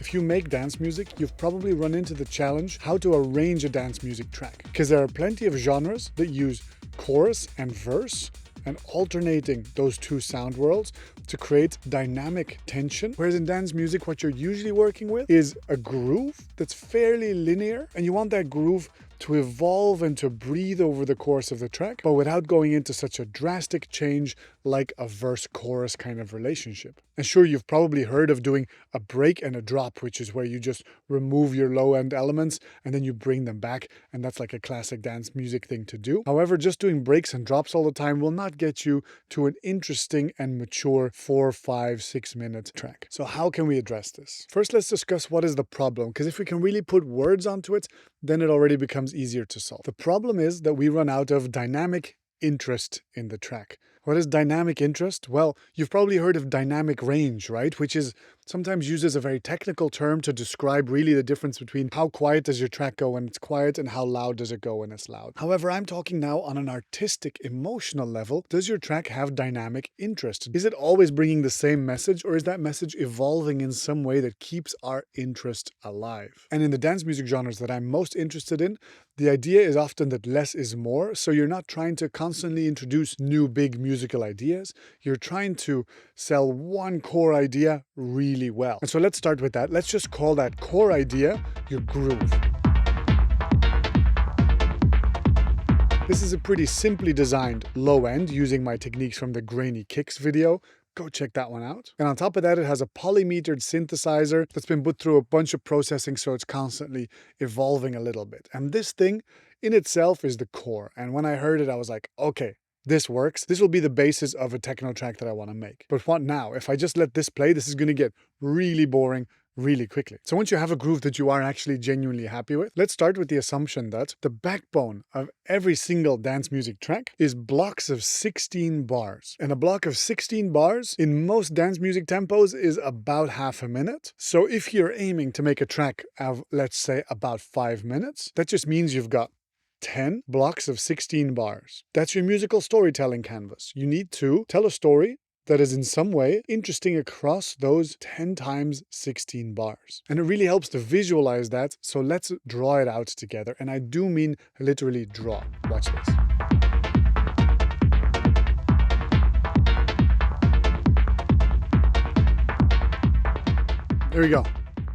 If you make dance music, you've probably run into the challenge how to arrange a dance music track. Because there are plenty of genres that use chorus and verse and alternating those two sound worlds to create dynamic tension. Whereas in dance music, what you're usually working with is a groove that's fairly linear, and you want that groove to evolve and to breathe over the course of the track, but without going into such a drastic change like a verse-chorus kind of relationship. And sure, you've probably heard of doing a break and a drop, which is where you just remove your low-end elements and then you bring them back, and that's like a classic dance music thing to do. However, just doing breaks and drops all the time will not get you to an interesting and mature 4, 5, 6 minute track. So how can we address this? First, let's discuss what is the problem, because if we can really put words onto it, then it already becomes easier to solve. The problem is that we run out of dynamic interest in the track. What is dynamic interest? Well, you've probably heard of dynamic range, right? Which is sometimes used as a very technical term to describe really the difference between how quiet does your track go when it's quiet and how loud does it go when it's loud. However, I'm talking now on an artistic, emotional level. Does your track have dynamic interest? Is it always bringing the same message, or is that message evolving in some way that keeps our interest alive? And in the dance music genres that I'm most interested in, the idea is often that less is more, so you're not trying to constantly introduce new big musical ideas. You're trying to sell one core idea really well. And so let's start with that. Let's just call that core idea your groove. This is a pretty simply designed low end using my techniques from the Grainy Kicks video. Go check that one out. And on top of that, it has a polymetered synthesizer that's been put through a bunch of processing, so it's constantly evolving a little bit. And this thing in itself is the core. And when I heard it, I was like, okay, this works. This will be the basis of a techno track that I want to make. But what now? If I just let this play, this is going to get really boring really quickly. So once you have a groove that you are actually genuinely happy with, let's start with the assumption that the backbone of every single dance music track is blocks of 16 bars. And a block of 16 bars in most dance music tempos is about half a minute. So if you're aiming to make a track of, let's say, about 5 minutes, that just means you've got 10 blocks of 16 bars. That's your musical storytelling canvas. You need to tell a story that is in some way interesting across those 10 times 16 bars. And it really helps to visualize that, so let's draw it out together. And I do mean literally draw. Watch this. There we go.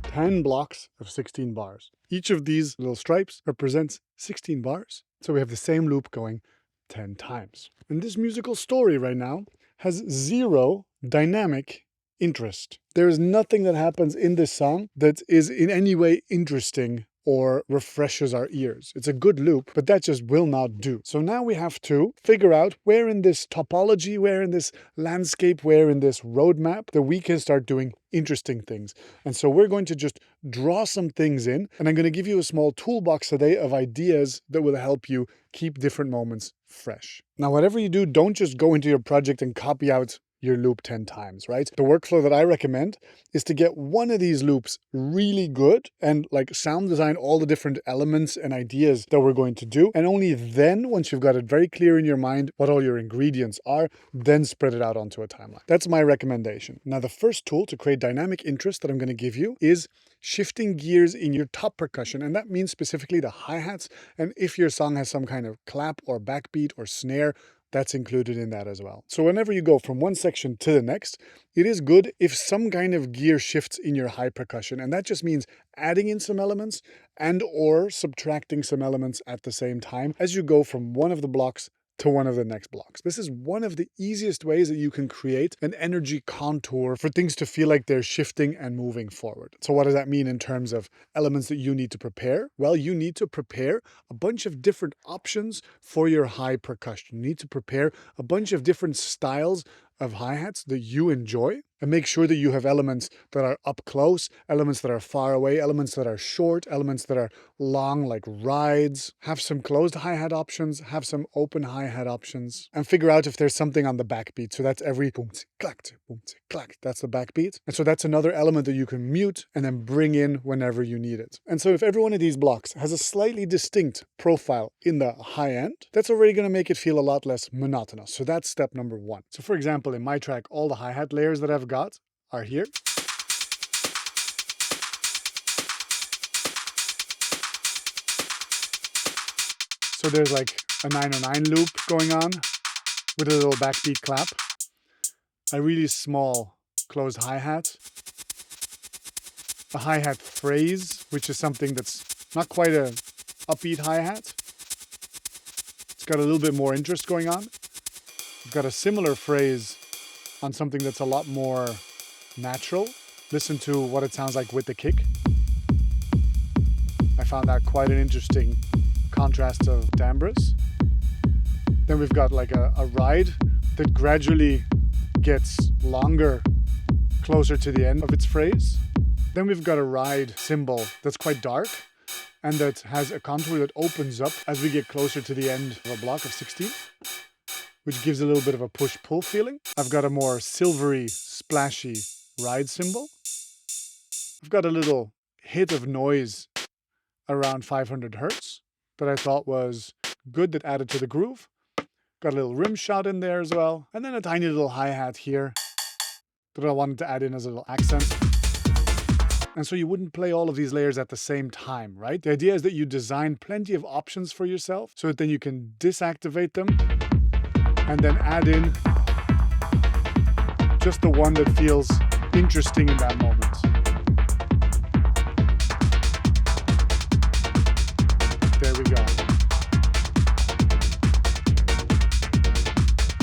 10 blocks of 16 bars. Each of these little stripes represents 16 bars. So we have the same loop going 10 times. And this musical story right now has zero dynamic interest. There is nothing that happens in this song that is in any way interesting or refreshes our ears. It's a good loop, but that just will not do. So now we have to figure out where in this topology, where in this landscape, where in this roadmap that we can start doing interesting things. And so we're going to just draw some things in, and I'm going to give you a small toolbox today of ideas that will help you keep different moments fresh. Now, whatever you do, don't just go into your project and copy out your loop 10 times, right? The workflow that I recommend is to get one of these loops really good and like sound design all the different elements and ideas that we're going to do. And only then, once you've got it very clear in your mind what all your ingredients are, then spread it out onto a timeline. That's my recommendation. Now, the first tool to create dynamic interest that I'm going to give you is shifting gears in your top percussion. And that means specifically the hi-hats. And if your song has some kind of clap or backbeat or snare, that's included in that as well. So whenever you go from one section to the next, it is good if some kind of gear shifts in your high percussion. And that just means adding in some elements and or subtracting some elements at the same time as you go from one of the blocks to one of the next blocks. This is one of the easiest ways that you can create an energy contour for things to feel like they're shifting and moving forward. So what does that mean in terms of elements that you need to prepare? Well, you need to prepare a bunch of different options for your high percussion. You need to prepare a bunch of different styles of hi-hats that you enjoy, and make sure that you have elements that are up close, elements that are far away, elements that are short, elements that are long like rides. Have some closed hi-hat options, have some open hi-hat options, and figure out if there's something on the backbeat. So that's every boom, clack, boom, clack. That's the backbeat. And so that's another element that you can mute and then bring in whenever you need it. And so if every one of these blocks has a slightly distinct profile in the high end, that's already going to make it feel a lot less monotonous. So that's step number one. So for example, in my track, all the hi-hat layers that I've got are here. So there's like a 909 loop going on with a little backbeat clap, a really small closed hi-hat, a hi-hat phrase, which is something that's not quite a upbeat hi-hat. It's got a little bit more interest going on. We've got a similar phrase on something that's a lot more natural. Listen to what it sounds like with the kick. I found that quite an interesting contrast of timbres. Then we've got like a ride that gradually gets longer, closer to the end of its phrase. Then we've got a ride cymbal that's quite dark and that has a contour that opens up as we get closer to the end of a block of 16, which gives a little bit of a push-pull feeling. I've got a more silvery, splashy ride cymbal. I've got a little hit of noise around 500 hertz that I thought was good, that added to the groove. Got a little rim shot in there as well. And then a tiny little hi-hat here that I wanted to add in as a little accent. And so you wouldn't play all of these layers at the same time, right? The idea is that you design plenty of options for yourself so that then you can disactivate them and then add in just the one that feels interesting in that moment. There we go.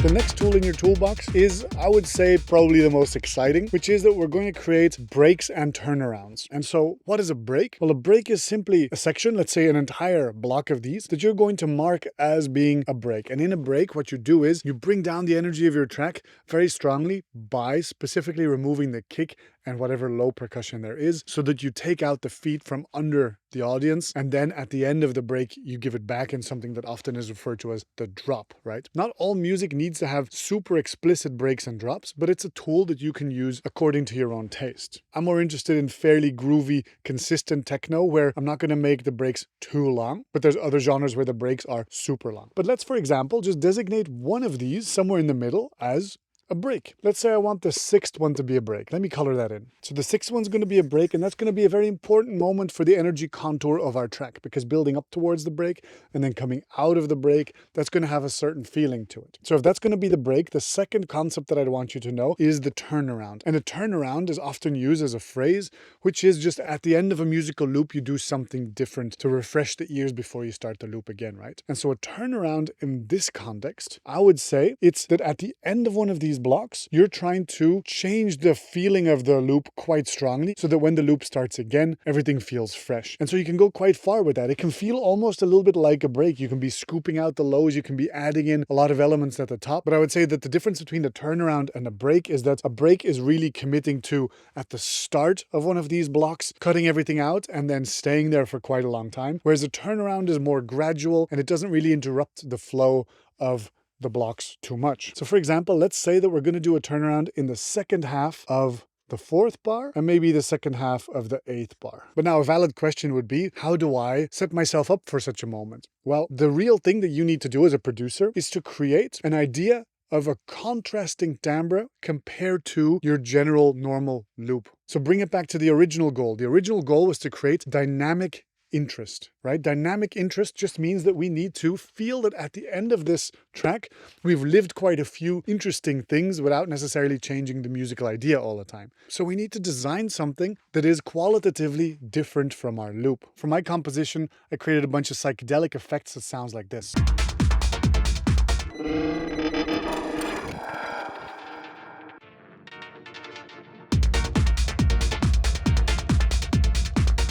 The next tool in your toolbox is, I would say, probably the most exciting, which is that we're going to create breaks and turnarounds. And so what is a break? Well, a break is simply a section, let's say an entire block of these, that you're going to mark as being a break. And in a break, what you do is you bring down the energy of your track very strongly by specifically removing the kick and whatever low percussion there is, so that you take out the feet from under the audience, and then at the end of the break you give it back in something that often is referred to as the drop, right? Not all music needs to have super explicit breaks and drops, but it's a tool that you can use according to your own taste. I'm more interested in fairly groovy, consistent techno where I'm not going to make the breaks too long, but there's other genres where the breaks are super long. But let's, for example, just designate one of these somewhere in the middle as a break. Let's say I want the sixth one to be a break. Let me color that in. So the sixth one's going to be a break, and that's going to be a very important moment for the energy contour of our track, because building up towards the break and then coming out of the break, that's going to have a certain feeling to it. So if that's going to be the break, the second concept that I'd want you to know is the turnaround. And a turnaround is often used as a phrase, which is just at the end of a musical loop, you do something different to refresh the ears before you start the loop again, right? And so a turnaround in this context, I would say it's that at the end of one of these blocks, you're trying to change the feeling of the loop quite strongly so that when the loop starts again, everything feels fresh. And so you can go quite far with that. It can feel almost a little bit like a break. You can be scooping out the lows, you can be adding in a lot of elements at the top. But I would say that the difference between a turnaround and a break is that a break is really committing to, at the start of one of these blocks, cutting everything out and then staying there for quite a long time. Whereas a turnaround is more gradual and it doesn't really interrupt the flow of the blocks too much. So for example, let's say that we're going to do a turnaround in the second half of the fourth bar and maybe the second half of the eighth bar. But now a valid question would be, how do I set myself up for such a moment? Well, the real thing that you need to do as a producer is to create an idea of a contrasting timbre compared to your general normal loop. So bring it back to the original goal. The original goal was to create dynamic interest, right? Dynamic interest just means that we need to feel that at the end of this track, we've lived quite a few interesting things without necessarily changing the musical idea all the time. So we need to design something that is qualitatively different from our loop. For my composition, I created a bunch of psychedelic effects that sounds like this.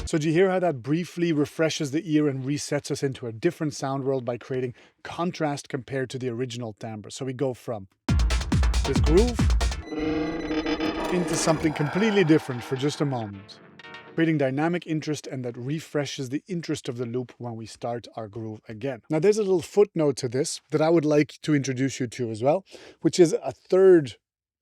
So do you hear how that briefly refreshes the ear and resets us into a different sound world by creating contrast compared to the original timbre? So we go from this groove into something completely different for just a moment, creating dynamic interest, and that refreshes the interest of the loop when we start our groove again. Now there's a little footnote to this that I would like to introduce you to as well, which is a third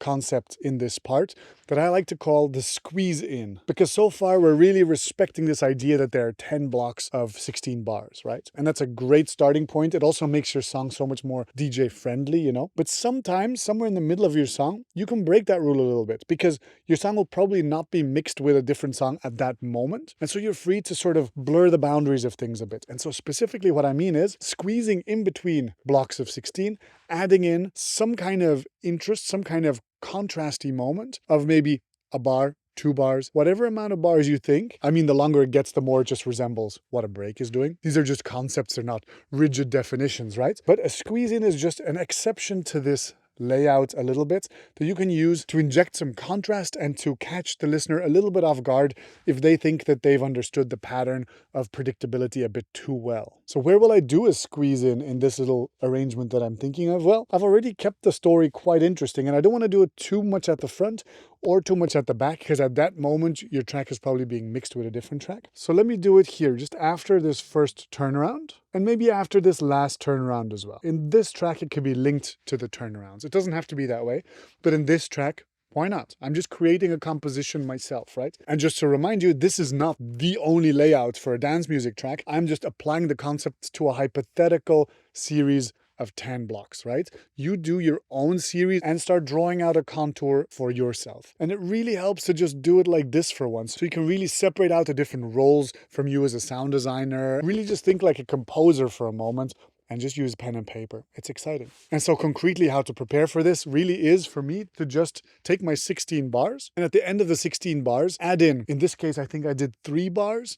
concept in this part that I like to call the squeeze in. Because so far we're really respecting this idea that there are 10 blocks of 16 bars, right? And that's a great starting point. It also makes your song so much more DJ friendly, you know? But sometimes, somewhere in the middle of your song, you can break that rule a little bit because your song will probably not be mixed with a different song at that moment. And so you're free to sort of blur the boundaries of things a bit. And so specifically what I mean is squeezing in between blocks of 16, adding in some kind of interest, some kind of contrasty moment of maybe a bar, 2 bars, whatever amount of bars you think. I mean, the longer it gets, the more it just resembles what a break is doing. These are just concepts, they're not rigid definitions, right? But a squeeze in is just an exception to this layout a little bit that you can use to inject some contrast and to catch the listener a little bit off guard if they think that they've understood the pattern of predictability a bit too well. So where will I do a squeeze in this little arrangement that I'm thinking of? Well, I've already kept the story quite interesting and I don't want to do it too much at the front or too much at the back because at that moment your track is probably being mixed with a different track. So let me do it here just after this first turnaround and maybe after this last turnaround as well. In this track it could be linked to the turnarounds. It doesn't have to be that way, but in this track, why not? I'm just creating a composition myself, right? And just to remind you, this is not the only layout for a dance music track. I'm just applying the concept to a hypothetical series of 10 blocks, right? You do your own series and start drawing out a contour for yourself. And it really helps to just do it like this for once. So you can really separate out the different roles from you as a sound designer. Really just think like a composer for a moment and just use pen and paper. It's exciting. And so concretely how to prepare for this really is for me to just take my 16 bars and at the end of the 16 bars, add in this case, I think I did 3 bars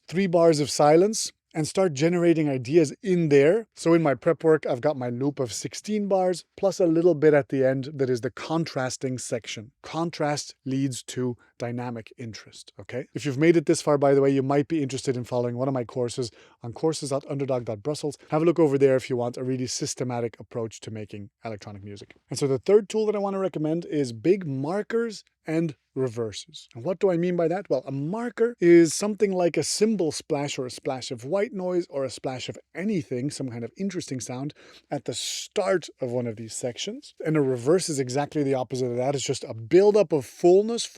of silence and start generating ideas in there. So in my prep work, I've got my loop of 16 bars plus a little bit at the end that is the contrasting section. Contrast leads to dynamic interest, okay? If you've made it this far, by the way, you might be interested in following one of my courses on courses.underdog.brussels. Have a look over there if you want a really systematic approach to making electronic music. And so the third tool that I want to recommend is big markers and reverses. And what do I mean by that? Well, a marker is something like a cymbal splash or a splash of white noise or a splash of anything, some kind of interesting sound at the start of one of these sections. And a reverse is exactly the opposite of that. It's just a buildup of fullness,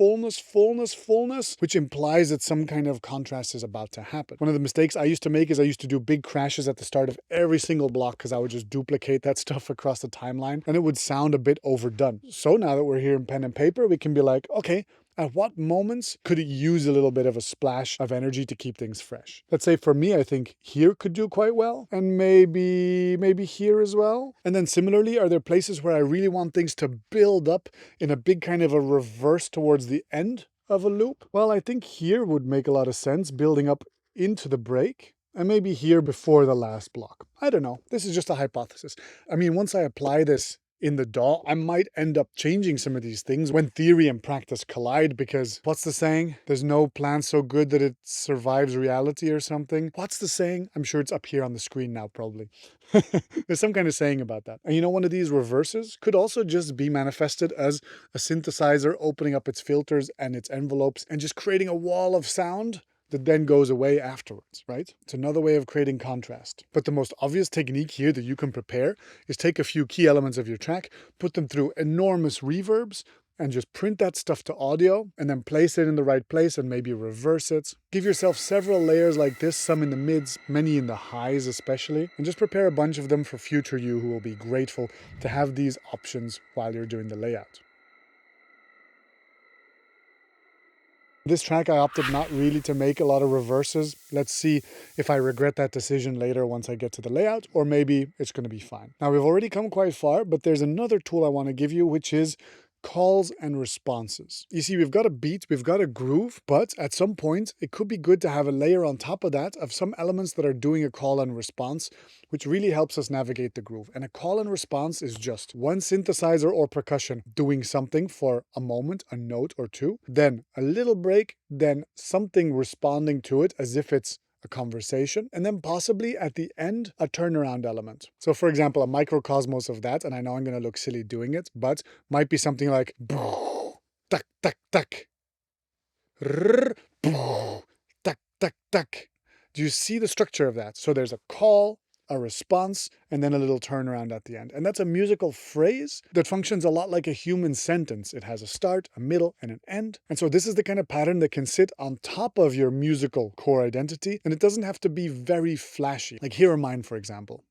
which implies that some kind of contrast is about to happen. One of the mistakes I used to make is I used to do big crashes at the start of every single block because I would just duplicate that stuff across the timeline and it would sound a bit overdone. So now that we're here in pen and paper, we can be like, okay, at what moments could it use a little bit of a splash of energy to keep things fresh? Let's say for me, I think here could do quite well and maybe here as well. And then similarly, are there places where I really want things to build up in a big kind of a reverse towards the end of a loop? Well, I think here would make a lot of sense, building up into the break. And maybe here before the last block. I don't know. This is just a hypothesis. I mean, once I apply this in the DAW, I might end up changing some of these things when theory and practice collide because what's the saying? There's no plan so good that it survives reality or something. What's the saying? I'm sure it's up here on the screen now, probably. There's some kind of saying about that. And you know, one of these reverses could also just be manifested as a synthesizer opening up its filters and its envelopes and just creating a wall of sound that then goes away afterwards, right? It's another way of creating contrast. But the most obvious technique here that you can prepare is take a few key elements of your track, put them through enormous reverbs, and just print that stuff to audio, and then place it in the right place and maybe reverse it. Give yourself several layers like this, some in the mids, many in the highs especially, and just prepare a bunch of them for future you who will be grateful to have these options while you're doing the layout. This track, I opted not really to make a lot of reverses. Let's see if I regret that decision later once I get to the layout, or maybe it's going to be fine. Now, we've already come quite far, but there's another tool I want to give you, which is calls and responses. You see, we've got a beat, we've got a groove, but at some point, it could be good to have a layer on top of that of some elements that are doing a call and response, which really helps us navigate the groove. And a call and response is just one synthesizer or percussion doing something for a moment, a note or two, then a little break, then something responding to it as if it's a conversation, and then possibly at the end, a turnaround element. So for example, a microcosmos of that, and I know I'm going to look silly doing it, but might be something like tak, tak, tak, tak, tak, tak. Do you see the structure of that? So there's a call, a response, and then a little turnaround at the end. And that's a musical phrase that functions a lot like a human sentence. It has a start, a middle, and an end. And so this is the kind of pattern that can sit on top of your musical core identity, and it doesn't have to be very flashy. Like here are mine, for example.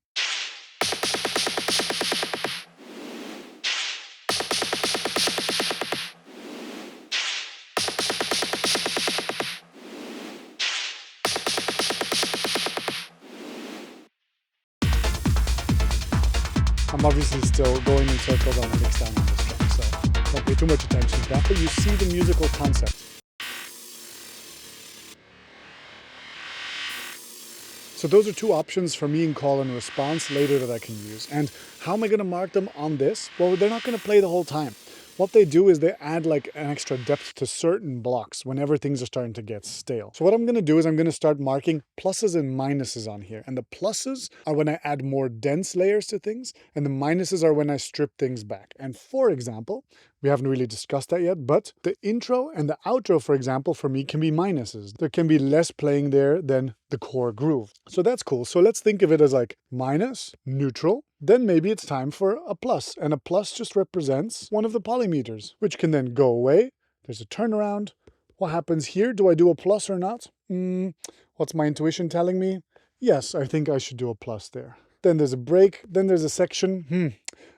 I'm obviously still going in circles on the mix down on this track, so don't pay too much attention to that, but you see the musical concept. So those are two options for me in call and response later that I can use. And how am I going to mark them on this? Well, they're not going to play the whole time. What they do is they add like an extra depth to certain blocks whenever things are starting to get stale. So what I'm going to do is I'm going to start marking pluses and minuses on here. And the pluses are when I add more dense layers to things, and the minuses are when I strip things back. And for example, we haven't really discussed that yet, but the intro and the outro, for example, for me can be minuses. There can be less playing there than the core groove. So that's cool. So let's think of it as like minus, neutral. Then maybe it's time for a plus, and a plus just represents one of the polymeters, which can then go away. There's a turnaround. What happens here? Do I do a plus or not? What's my intuition telling me? Yes, I think I should do a plus there. Then there's a break. Then there's a section.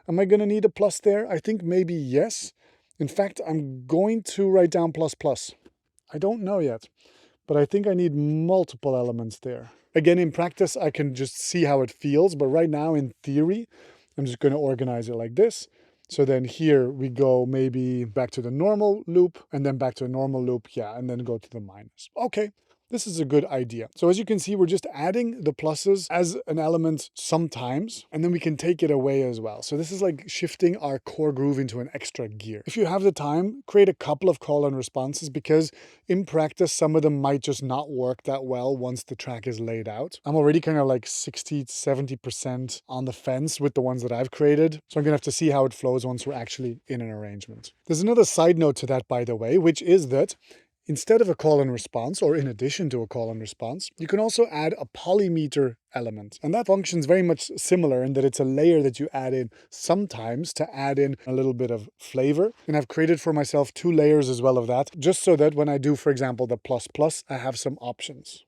Am I going to need a plus there? I think maybe yes. In fact, I'm going to write down plus plus. I don't know yet, but I think I need multiple elements there. Again, in practice, I can just see how it feels, but right now, in theory, I'm just going to organize it like this. So then here we go maybe back to the normal loop, and then back to a normal loop, and then go to the minus. Okay. This is a good idea. So as you can see, we're just adding the pluses as an element sometimes, and then we can take it away as well. So this is like shifting our core groove into an extra gear. If you have the time, create a couple of call and responses, because in practice, some of them might just not work that well once the track is laid out. I'm already kind of like 60 to 70% on the fence with the ones that I've created. So I'm gonna have to see how it flows once we're actually in an arrangement. There's another side note to that, by the way, which is that instead of a call and response, or in addition to a call and response, you can also add a polymeter element. And that functions very much similar in that it's a layer that you add in sometimes to add in a little bit of flavor. And I've created for myself 2 layers as well of that, just so that when I do, for example, the plus plus, I have some options.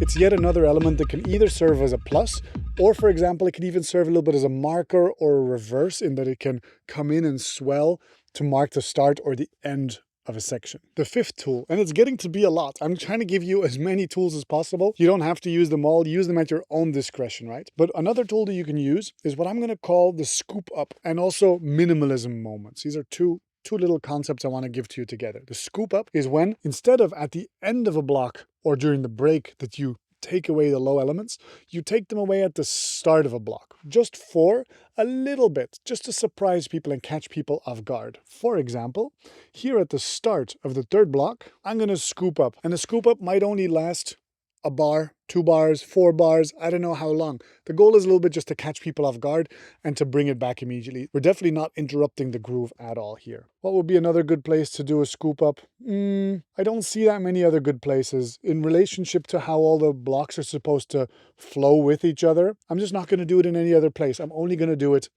It's yet another element that can either serve as a plus, or for example, it can even serve a little bit as a marker or a reverse, in that it can come in and swell to mark the start or the end of a section. The 5th tool, and it's getting to be a lot. I'm trying to give you as many tools as possible. You don't have to use them all. Use them at your own discretion, right? But another tool that you can use is what I'm going to call the scoop up, and also minimalism moments. These are two little concepts I want to give to you together. The scoop up is when, instead of at the end of a block or during the break that you take away the low elements, you take them away at the start of a block, just for a little bit, just to surprise people and catch people off guard. For example, here at the start of the 3rd block, I'm going to scoop up, and the scoop up might only last a bar, 2 bars, 4 bars, I don't know how long. The goal is a little bit just to catch people off guard and to bring it back immediately. We're definitely not interrupting the groove at all here. What would be another good place to do a scoop up? I don't see that many other good places. In relationship to how all the blocks are supposed to flow with each other, I'm just not going to do it in any other place. I'm only going to do it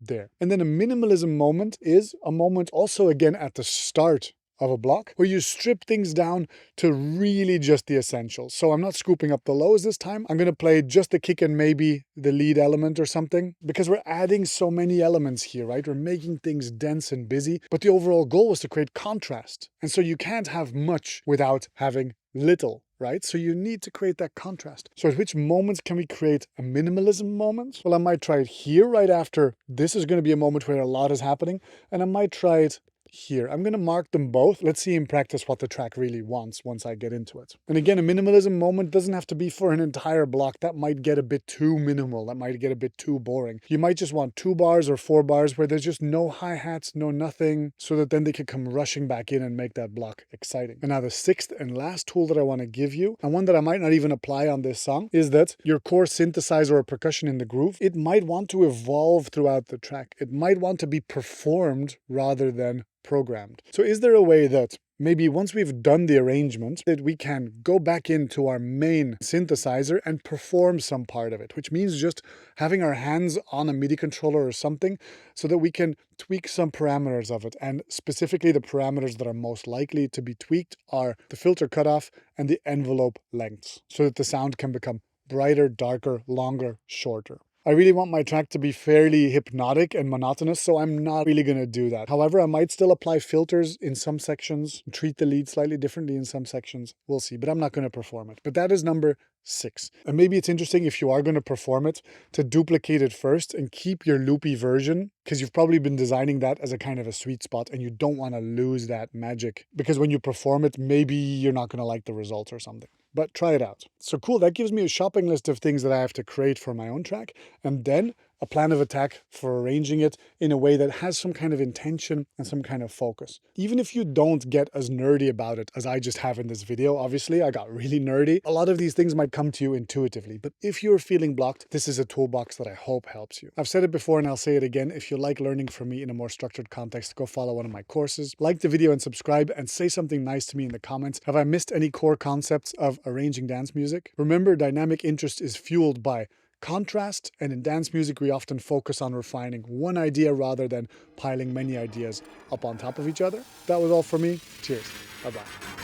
there. And then a minimalism moment is a moment also, again, at the start of a block, where you strip things down to really just the essentials. So I'm not scooping up the lows this time. I'm going to play just the kick and maybe the lead element or something, because we're adding so many elements here, right? We're making things dense and busy, but the overall goal was to create contrast. And so you can't have much without having little, right? So you need to create that contrast. So at which moments can we create a minimalism moment? Well, I might try it here right after this is going to be a moment where a lot is happening, and I might try it here. I'm going to mark them both. Let's see in practice what the track really wants once I get into it. And again, a minimalism moment doesn't have to be for an entire block. That might get a bit too minimal. That might get a bit too boring. You might just want 2 bars or 4 bars where there's just no hi-hats, no nothing, so that then they could come rushing back in and make that block exciting. And now the sixth and last tool that I want to give you, and one that I might not even apply on this song, is that your core synthesizer or percussion in the groove, it might want to evolve throughout the track. It might want to be performed rather than programmed. So is there a way that maybe once we've done the arrangement, that we can go back into our main synthesizer and perform some part of it, which means just having our hands on a MIDI controller or something so that we can tweak some parameters of it. And specifically the parameters that are most likely to be tweaked are the filter cutoff and the envelope lengths, so that the sound can become brighter, darker, longer, shorter. I really want my track to be fairly hypnotic and monotonous, so I'm not really going to do that. However, I might still apply filters in some sections, treat the lead slightly differently in some sections. We'll see, but I'm not going to perform it. But that is number 6. And maybe it's interesting if you are going to perform it to duplicate it first and keep your loopy version, because you've probably been designing that as a kind of a sweet spot and you don't want to lose that magic, because when you perform it, maybe you're not going to like the results or something. But try it out. So cool, that gives me a shopping list of things that I have to create for my own track, and then a plan of attack for arranging it in a way that has some kind of intention and some kind of focus. Even if you don't get as nerdy about it as I just have in this video, obviously I got really nerdy, a lot of these things might come to you intuitively. But if you're feeling blocked, this is a toolbox that I hope helps you. I've said it before and I'll say it again. If you like learning from me in a more structured context, go follow one of my courses. Like the video and subscribe, and say something nice to me in the comments. Have I missed any core concepts of arranging dance music? Remember, dynamic interest is fueled by contrast, and in dance music we often focus on refining one idea rather than piling many ideas up on top of each other. That was all for me. Cheers. Bye-bye.